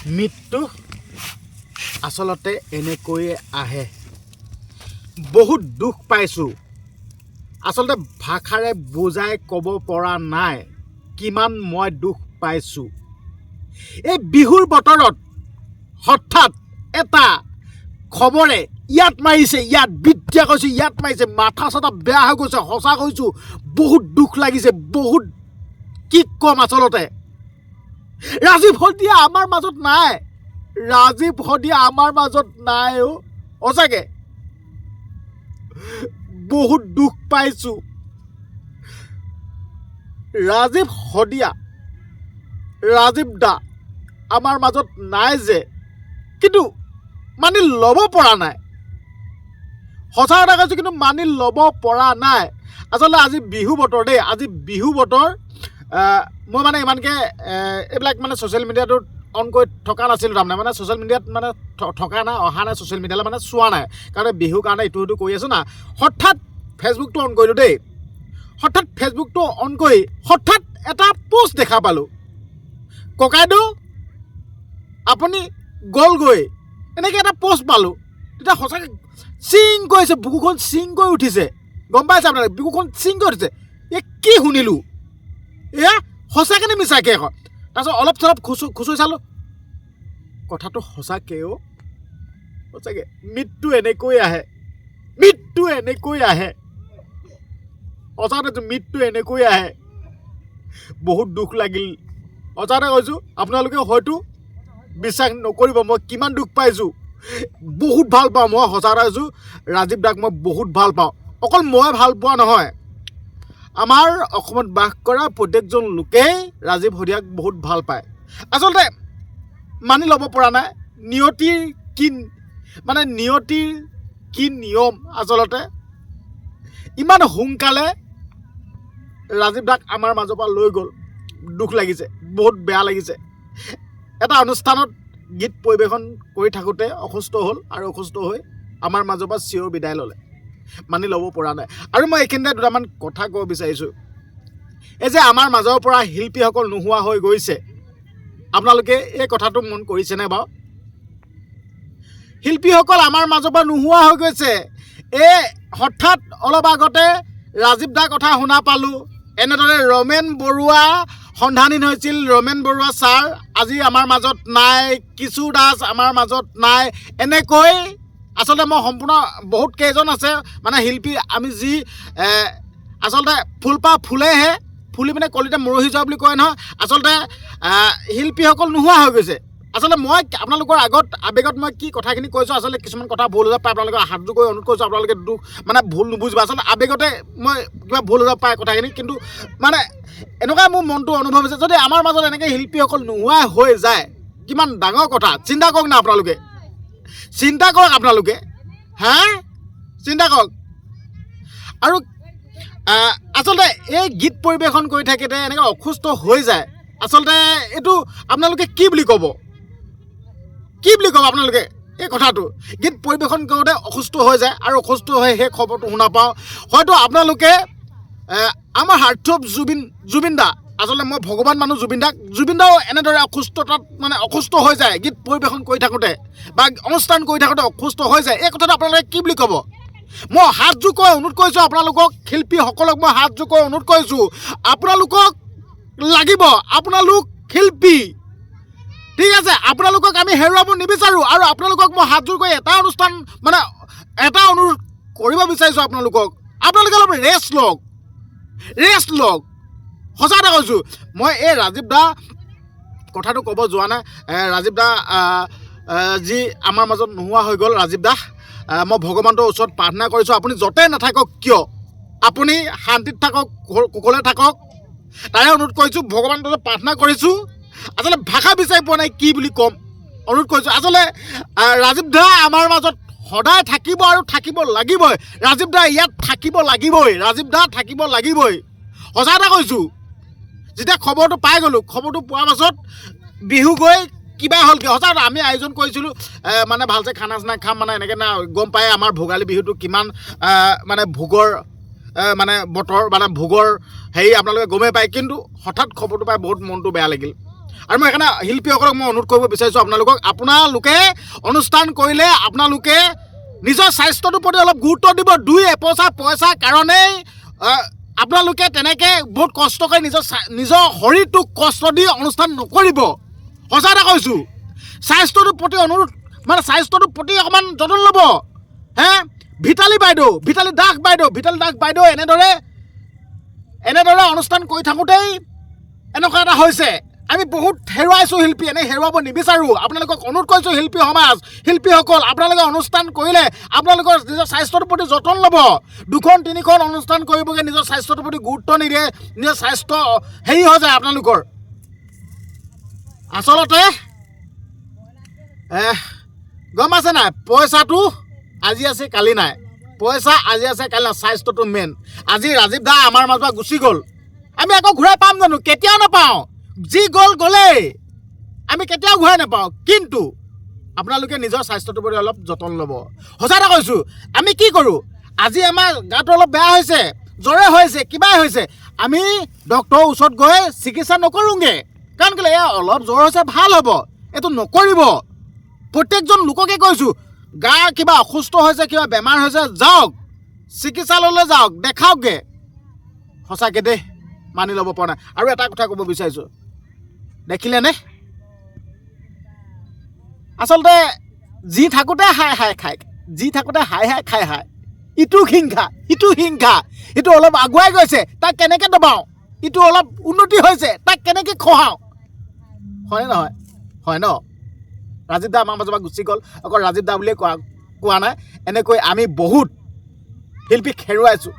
মৃত্যু আচলতে এনেকৈয়ে আহে। বহুত দুখ পাইছোঁ। আচলতে ভাষাৰে বুজাই ক'ব পৰা নাই কিমান মই দুখ পাইছোঁ। এই বিহুৰ বতৰত হঠাৎ এটা খবৰে ইয়াত মাৰিছে, ইয়াত বিদ্যা কৈছোঁ, ইয়াত মাৰিছে, মাথা চাথা বেয়া হৈ গৈছে। সঁচা কৈছোঁ, বহুত দুখ লাগিছে, বহুত কি ক'ম। আচলতে ৰাজীৱ শদিয়া আমাৰ মাজত নাই, ৰাজীৱ শদিয়া আমাৰ মাজত নাই অ'। সঁচাকৈ বহুত দুখ পাইছোঁ। ৰাজীৱ শদিয়া, ৰাজীৱ দা আমাৰ মাজত নাই যে, কিন্তু মানি ল'ব পৰা নাই। সঁচা কথা কৈছোঁ, কিন্তু মানি ল'ব পৰা নাই। আচলতে আজি বিহু বতৰ দেই, আজি বিহু বতৰ। মই মানে ইমানকৈ এইবিলাক মানে ছ'চিয়েল মিডিয়াটোত অন কৰি থকা নাছিলোঁ। তাৰমানে মানে ছ'চিয়েল মিডিয়াত মানে থকা নাই, অহা নাই, ছ'চিয়েল মিডিয়ালৈ মানে চোৱা নাই, কাৰণ বিহুৰ কাৰণে ইটো সিটো কৰি আছোঁ না। হঠাৎ ফেচবুকটো অন কৰিলোঁ দেই। হঠাৎ ফেচবুকটো অন কৰি হঠাৎ এটা পোষ্ট দেখা পালোঁ, ককাইদেউ আপুনি গ'লগৈ, এনেকৈ এটা পোষ্ট পালোঁ। তেতিয়া সঁচাকৈ চিং কৰিছে, বুকুখন চিং কৰি উঠিছে। গম পাইছে আপোনালোকে, বুকুখন চিং কৰি উঠিছে। কি শুনিলোঁ এয়া, সঁচাকৈ নে মিছাকৈ এখন। তাৰপিছত অলপ চলপ খুচৰি চালোঁ, কথাটো সঁচাকৈ সঁচাকৈ মৃত্যু এনেকৈ আহে, মৃত্যু এনেকৈ আহে। সঁচাতে মৃত্যু এনেকৈ আহে। বহুত দুখ লাগিল, সঁচাতে কৈছোঁ। আপোনালোকে হয়তো বিশ্বাস নকৰিব মই কিমান দুখ পাইছোঁ। বহুত ভাল পাওঁ মই, সঁচাতে কৈছোঁ। ৰাজীৱ দাক মই বহুত ভাল পাওঁ। অকল মই ভাল পোৱা নহয়, আমাৰ অসমত বাস কৰা প্ৰত্যেকজন লোকেই ৰাজীৱ শদিয়াক বহুত ভাল পায়। আচলতে মানি ল'ব পৰা নাই নিয়তিৰ কি নিয়ম। আচলতে ইমান সোনকালে ৰাজীৱ দাক আমাৰ মাজৰ পৰা লৈ গ'ল। দুখ লাগিছে, বহুত বেয়া লাগিছে। এটা অনুষ্ঠানত গীত পৰিৱেশন কৰি থাকোঁতে অসুস্থ হ'ল, আৰু অসুস্থ হৈ আমাৰ মাজৰ পৰা চিৰ বিদায় ল'লে। মানি ল'ব পৰা নাই। আৰু মই এইখিনিতে দুটামান কথা ক'ব বিচাৰিছোঁ। এই যে আমাৰ মাজৰ পৰা শিল্পীসকল নোহোৱা হৈ গৈছে, আপোনালোকে এই কথাটো মন কৰিছেনে বাৰু? শিল্পীসকল আমাৰ মাজৰ পৰা নোহোৱা হৈ গৈছে। হঠাৎ অলপ আগতে ৰাজীৱ দাৰ কথা শুনা পালোঁ। এনেদৰে ৰমেন বৰুৱা সন্ধানহীন হৈছিল। ৰমেন বৰুৱা ছাৰ আজি আমাৰ মাজত নাই, কিছু দাস আমাৰ মাজত নাই। এনেকৈ আচলতে মই সম্পূৰ্ণ বহুত কেইজন আছে মানে শিল্পী, আমি যি আচলতে ফুলপাহ ফুলেহে, ফুলি মানে কলিতে মৰহি যোৱা বুলি কয় নহয়। আচলতে শিল্পীসকল নোহোৱা হৈ গৈছে। আচলতে মই আপোনালোকৰ আগত আৱেগত মই কি কথাখিনি কৈছোঁ, আচলতে কিছুমান কথা ভুল হৈ যাব পাৰে। আপোনালোকে হাতযোৰ কৰি অনুৰোধ কৰিছোঁ, আপোনালোকে দুখ মানে ভুল নুবুজিব। আচলতে আৱেগতে মই কিবা ভুল হৈ যাব পাৰে কথাখিনি, কিন্তু মানে এনেকুৱা মোৰ মনটো অনুভৱ হৈছে, যদি আমাৰ মাজত এনেকৈ শিল্পীসকল নোহোৱা হৈ যায়, কিমান ডাঙৰ কথা। চিন্তা কৰক না আপোনালোকে, চিন্তা কৰক আপোনালোকে, হা চিন্তা কৰক। আৰু আচলতে এই গীত পৰিৱেশন কৰি থাকোঁতে এনেকৈ অসুস্থ হৈ যায়। আচলতে এইটো আপোনালোকে কি বুলি ক'ব, কি বুলি ক'ব আপোনালোকে এই কথাটো? গীত পৰিৱেশন কৰোঁতে অসুস্থ হৈ যায়, আৰু অসুস্থ হৈ সেই খবৰটো শুনা পাওঁ। হয়তো আপোনালোকে আমাৰ হাৰ্ট অফ জুবিন দা, আচলতে মই ভগৱান মানুহ জুবিন দাও এনেদৰে অসুস্থতাত মানে অসুস্থ হৈ যায়, গীত পৰিৱেশন কৰি থাকোঁতে বা অনুষ্ঠান কৰি থাকোঁতে অসুস্থ হৈ যায়। এই কথাটো আপোনালোকে কি বুলি ক'ব? মই হাতযোৰ কৰি অনুৰোধ কৰিছোঁ আপোনালোকক, শিল্পীসকলক মই হাতযোৰ কৰি অনুৰোধ কৰিছোঁ, আপোনালোকক লাগিব, আপোনালোক শিল্পী, ঠিক আছে? আপোনালোকক আমি হেৰুৱাব নিবিচাৰোঁ। আৰু আপোনালোকক মই হাতযোৰ কৰি এটা অনুৰোধ কৰিব বিচাৰিছোঁ, আপোনালোকে অলপ ৰেষ্ট লওক। সঁচা কথা কৈছোঁ। মই এই ৰাজীৱ দা কথাটো ক'ব যোৱা নাই। ৰাজীৱ দা যি আমাৰ মাজত নোহোৱা হৈ গ'ল, ৰাজীৱ দা মই ভগৱানৰ ওচৰত প্ৰাৰ্থনা কৰিছোঁ, আপুনি য'তে নাথাকক কিয়, আপুনি শান্তিত থাকক, কুশলে থাকক, তাৰে অনুৰোধ কৰিছোঁ। ভগৱানৰ ওচৰত প্ৰাৰ্থনা কৰিছোঁ। আচলতে ভাষা বিচাৰি পোৱা নাই কি বুলি ক'ম, অনুৰোধ কৰিছোঁ। আচলতে ৰাজীৱ দা আমাৰ মাজত সদায় থাকিব আৰু থাকিব লাগিবই। ৰাজীৱ দা ইয়াত থাকিব লাগিবই। সঁচা এটা কৈছোঁ। যেতিয়া খবৰটো পাই গ'লোঁ, খবৰটো পোৱাৰ পাছত বিহু গৈ কিবা হ'ল কি, সঁচা আমি আয়োজন কৰিছিলোঁ মানে ভালছে খানা চানা খাম, মানে এনেকৈ না গম পায় আমাৰ ভোগালী বিহুটো কিমান মানে ভোগৰ মানে বতৰ, মানে ভোগৰ হেৰি আপোনালোকে গমেই পায়। কিন্তু হঠাৎ খবৰটো পাই বহুত মনটো বেয়া লাগিল। আৰু মই সেইকাৰণে শিল্পীসকলক মই অনুৰোধ কৰিব বিচাৰিছোঁ আপোনালোকে অনুষ্ঠান কৰিলে আপোনালোকে নিজৰ স্বাস্থ্যটোৰ প্ৰতি অলপ গুৰুত্ব দিব। 2 পইচা কাৰণেই আপোনালোকে তেনেকৈ বহুত কষ্ট কৰি নিজৰ শৰীৰটোক কষ্ট দি অনুষ্ঠান নকৰিব। সঁচা এটা কৈছোঁ, স্বাস্থ্যটোৰ প্ৰতি স্বাস্থ্যটোৰ প্ৰতি অকণমান যতন ল'ব। ভিতালী দাস বাইদেউ এনেদৰে অনুষ্ঠান কৰি থাকোঁতেই এনেকুৱা এটা হৈছে। আমি বহুত হেৰুৱাইছোঁ শিল্পী, এনে হেৰুৱাব নিবিচাৰোঁ। আপোনালোকক অনুৰোধ কৰিছোঁ শিল্পীসকল, আপোনালোকে অনুষ্ঠান কৰিলে আপোনালোকৰ নিজৰ স্বাস্থ্যটোৰ প্ৰতি যতন ল'ব। 2-3খন অনুষ্ঠান কৰিবগৈ, নিজৰ স্বাস্থ্যটোৰ প্ৰতি গুৰুত্ব নিদিয়ে, নিজৰ স্বাস্থ্য হেৰি হৈ যায় আপোনালোকৰ। আচলতে গম আছে নাই, পইচাটো আজি আছে কালি নাই, স্বাস্থ্যটো মেইন। আজি ৰাজীৱ দা আমাৰ মাজৰ পৰা গুচি গ'ল, আমি আকৌ ঘূৰাই পাম জানো? কেতিয়াও নাপাওঁ। যি গ'লেই আমি কেতিয়াও ঘূৰাই নাপাওঁ। কিন্তু আপোনালোকে নিজৰ স্বাস্থ্যটোৰ প্ৰতি অলপ যতন ল'ব। সঁচা এটা কৈছোঁ, আমি কি কৰোঁ, আজি আমাৰ গাটো অলপ বেয়া হৈছে, জ্বৰে হৈছে, কিবাই হৈছে, আমি ডক্তৰৰ ওচৰত গৈ চিকিৎসা নকৰোঁগৈ। কাৰণ কেলৈ, অলপ জ্বৰ হৈছে ভাল হ'ব, এইটো নকৰিব। প্ৰত্যেকজন লোককে কৈছোঁ, গা কিবা অসুস্থ হৈছে, কিবা বেমাৰ হৈছে, যাওক চিকিৎসালয়লৈ, যাওক দেখাওকগৈ। সঁচাকৈ দেই, মানি ল'ব পৰা নাই। আৰু এটা কথা ক'ব বিচাৰিছোঁ, দেখিলেনে, আচলতে যি থাকোঁতে হাই খায়, ইটো হিংসা ইটো অলপ আগুৱাই গৈছে, তাক কেনেকৈ দবাওঁ, ইটো অলপ উন্নতি হৈছে, তাক কেনেকৈ খহাওঁ। হয়নে নহয়? হয় ন? ৰাজীৱ দা আমাৰ মাজৰ পৰা গুচি গ'ল, অকল ৰাজীৱ দা বুলিয়ে কোৱা নাই, এনেকৈ আমি বহুত শিল্পীক হেৰুৱাইছোঁ,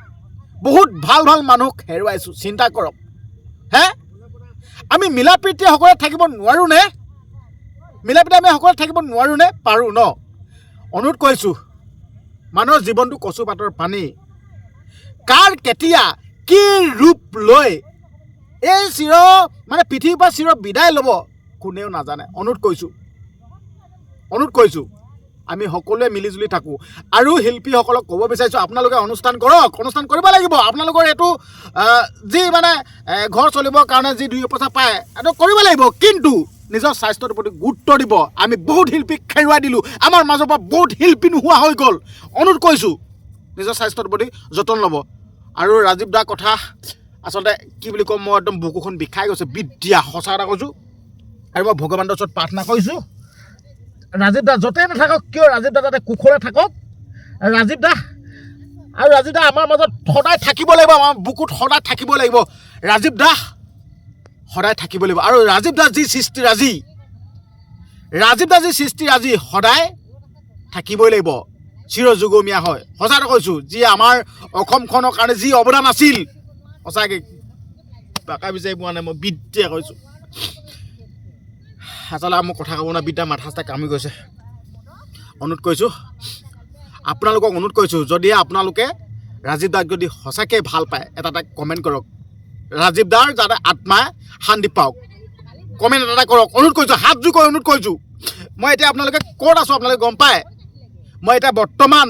বহুত ভাল মানুহক হেৰুৱাইছোঁ। চিন্তা কৰক। আমি মিলা প্ৰীতি সকলোৱে থাকিব নোৱাৰোঁনে? আমি থাকিব নোৱাৰোঁনে? পাৰোঁ ন? অনুৰোধ কৰিছোঁ, মানুহৰ জীৱনটো কচু পাতৰ পানী, কাৰ কেতিয়া কি ৰূপ লৈ এই পৃথিৱীৰ পৰা চিৰ বিদায় ল'ব কোনেও নাজানে। অনুৰোধ কৰিছোঁ আমি সকলোৱে মিলিজুলি থাকোঁ। আৰু শিল্পীসকলক ক'ব বিচাৰিছোঁ, আপোনালোকে অনুষ্ঠান কৰক, অনুষ্ঠান কৰিব লাগিব। আপোনালোকৰ এইটো যি ঘৰ চলিবৰ কাৰণে যি 2 পইচা পায়, এইটো কৰিব লাগিব। কিন্তু নিজৰ স্বাস্থ্যটোৰ প্ৰতি গুৰুত্ব দিব। আমি বহুত শিল্পীক হেৰুৱাই দিলোঁ, আমাৰ মাজৰ পৰা বহুত শিল্পী নোহোৱা হৈ গ'ল। অনুৰোধ কৰিছোঁ, নিজৰ স্বাস্থ্যটোৰ প্ৰতি যতন ল'ব। আৰু ৰাজীৱ দাৰ কথা আচলতে কি বুলি ক'ম, মই একদম বুকুখন বিষাই গৈছে, বিদ্যা। সঁচা এটা কৈছোঁ। আৰু মই ভগৱানৰ ওচৰত প্ৰাৰ্থনা কৰিছোঁ, ৰাজীৱ দা য'তে নাথাকক কিয়, ৰাজীৱ দা তাতে কুশলে থাকক। ৰাজীৱ দা আমাৰ মাজত সদায় থাকিব লাগিব, আমাৰ বুকুত সদায় থাকিব লাগিব। ৰাজীৱ দা সদায় থাকিব লাগিব। আৰু ৰাজীৱ দা যি সৃষ্টিৰাজি সদায় থাকিবই লাগিব, চিৰযুগমীয়া হয়। সঁচা এটা কৈছোঁ, যি আমাৰ অসমখনৰ কাৰণে যি অৱদান আছিল, সঁচাকৈ বাকা বিচাৰি পোৱা নাই। মই বিদ্যা কৈছোঁ, আচলতে মোক কথা ক'ব নোৱাৰা, বিদ্যা মাথা চাথা কামি গৈছে। অনুৰোধ কৰিছোঁ, যদি আপোনালোকে ৰাজীৱ দাক যদি সঁচাকৈ ভাল পায়, এটা কমেণ্ট কৰক। ৰাজীৱ দাৰ যাতে আত্মাই শান্তি পাওক, কমেণ্ট এটা কৰক। অনুৰোধ কৰিছোঁ, হাত জোৰ কৰি অনুৰোধ কৰিছোঁ। মই এতিয়া আপোনালোকে ক'ত আছোঁ আপোনালোকে গম পায়। মই এতিয়া বৰ্তমান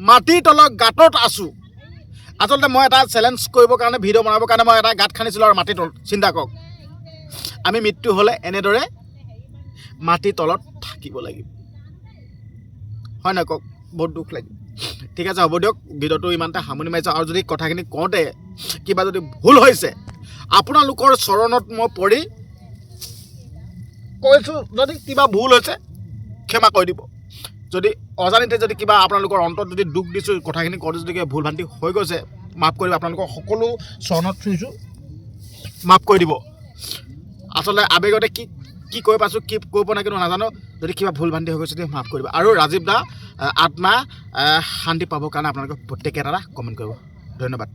মাটিৰ তলৰ গাঁতত আছোঁ। আচলতে মই এটা চেলেঞ্জ কৰিবৰ কাৰণে, ভিডিঅ' বনাবৰ কাৰণে মই এটা গাঁত খান্দিছিলোঁ আৰু মাটিৰ তলত। চিন্তা কৰক, আমি মৃত্যু হ'লে এনেদৰে মাটিৰ তলত থাকিব লাগিব। হয় নহয় কওক? বহুত দুখ লাগিব। ঠিক আছে, হ'ব দিয়ক, ভিডিঅ'টো ইমানতে সামৰণি মাৰিছোঁ। আৰু যদি কথাখিনি কওঁতে কিবা যদি ভুল হৈছে, আপোনালোকৰ চৰণত মই পৰি কৈছোঁ, যদি কিবা ভুল হৈছে ক্ষমা কৰি দিব। যদি অজানিতে যদি কিবা আপোনালোকৰ অন্তৰত যদি দুখ দিছোঁ, কথাখিনি কওঁতে যদি কিবা ভুল ভ্ৰান্তি হৈ গৈছে, মাফ কৰিব। আপোনালোকৰ সকলো চৰণত চুইছোঁ, মাফ কৰি দিব। আচলতে আৱেগতে কি কৈ পাইছোঁ, কি কৈ পোৱা নাই কিন্তু নাজানো। যদি কিবা ভুল ভ্ৰান্তি হৈ গৈছে তেতিয়া মাফ কৰিব। আৰু ৰাজীৱ দা আত্মা শান্তি পাবৰ কাৰণে আপোনালোকে প্ৰত্যেকে এটা কমেণ্ট কৰিব। ধন্যবাদ।